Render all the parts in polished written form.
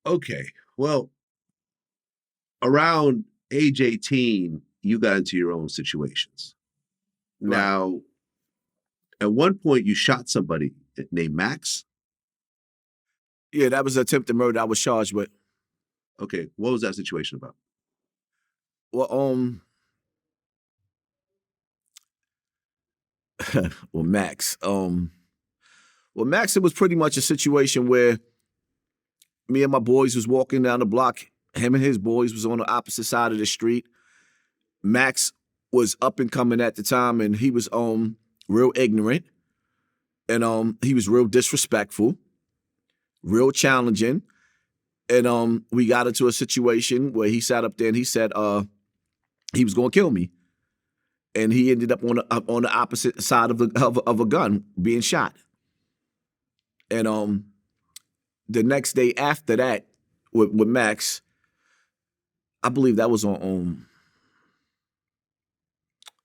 Okay. Well, around age 18, you got into your own situations. Right. Now, at one point, you shot somebody named Max. Yeah, that was attempted murder I was charged with. Okay. What was that situation about? Well, well, Max. Well, Max, it was pretty much a situation where me and my boys was walking down the block. Him and his boys was on the opposite side of the street. Max was up and coming at the time, and he was real ignorant, and he was real disrespectful, real challenging, and we got into a situation where he sat up there and he said he was gonna kill me, and he ended up on the opposite side of a gun being shot, and the next day after that with Max, I believe that was on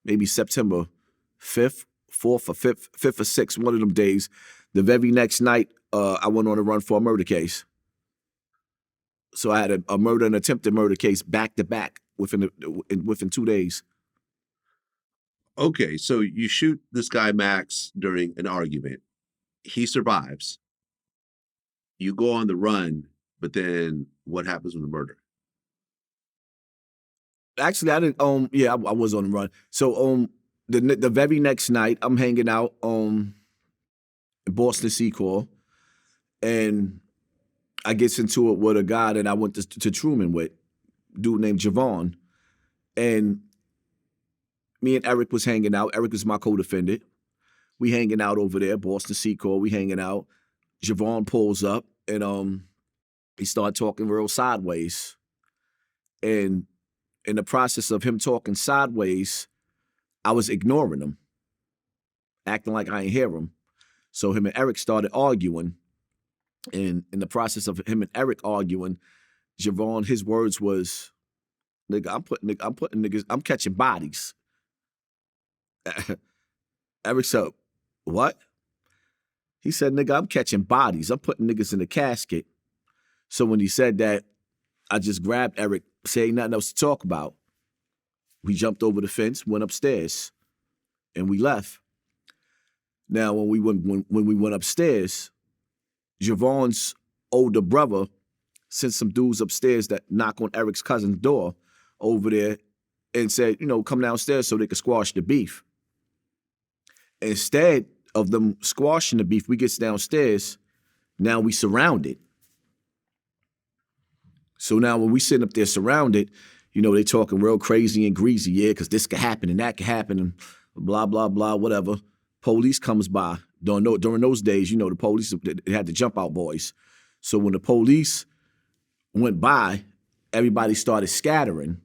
maybe September 5th, 4th or 5th or 6th, one of them days. The very next night, I went on a run for a murder case. So I had a murder and attempted murder case back to back within 2 days. Okay. So you shoot this guy, Max, during an argument. He survives. You go on the run, but then what happens with the murder? Actually, I didn't. Yeah, I was on the run. So the very next night, I'm hanging out in Boston Seacor, and I gets into it with a guy that I went to Truman with, dude named Javon, and me and Eric was hanging out. Eric was my co-defendant. We hanging out over there, Boston Seacor. We hanging out. Javon pulls up, and he started talking real sideways, and in the process of him talking sideways, I was ignoring him, acting like I ain't hear him. So him and Eric started arguing. And in the process of him and Eric arguing, Javon, his words was, nigga, I'm putting niggas, I'm catching bodies. Eric said, what? He said, nigga, I'm catching bodies. I'm putting niggas in the casket. So when he said that, I just grabbed Eric, saying nothing else to talk about. We jumped over the fence, went upstairs, and we left. Now, when we went upstairs, Javon's older brother sent some dudes upstairs that knock on Eric's cousin's door over there and said, come downstairs so they could squash the beef. Instead of them squashing the beef, we gets downstairs. Now we surrounded. So now when we sitting up there surrounded, they talking real crazy and greasy, yeah, because this could happen and that could happen and blah, blah, blah, whatever. Police comes by. During those days, the police had the jump out boys. So when the police went by, everybody started scattering.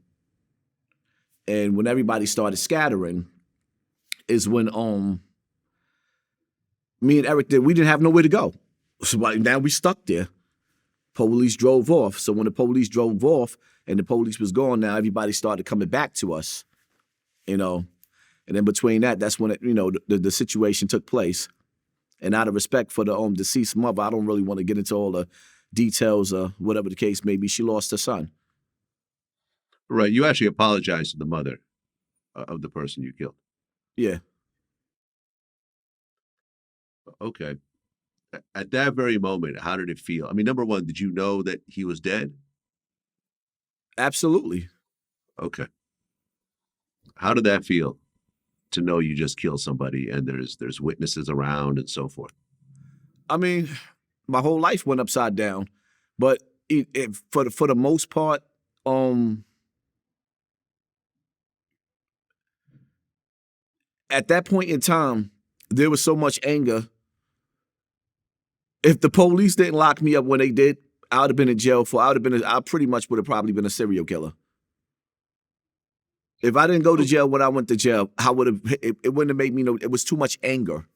And when everybody started scattering is when me and Eric we didn't have nowhere to go. So now we stuck there. Police drove off. So when the police drove off and the police was gone, now everybody started coming back to us, And then between that's when the situation took place. And out of respect for the deceased mother, I don't really want to get into all the details of whatever the case may be. She lost her son. Right. You actually apologized to the mother of the person you killed. Yeah. Okay. At that very moment, how did it feel? I mean, number one, did you know that he was dead? Absolutely. Okay. How did that feel to know you just killed somebody and there's witnesses around and so forth? I mean, my whole life went upside down, but for the most part, at that point in time, there was so much anger. If the police didn't lock me up when they did, I would have been in jail I pretty much would have probably been a serial killer. If I didn't go to jail when I went to jail, it wouldn't have made me know. It was too much anger.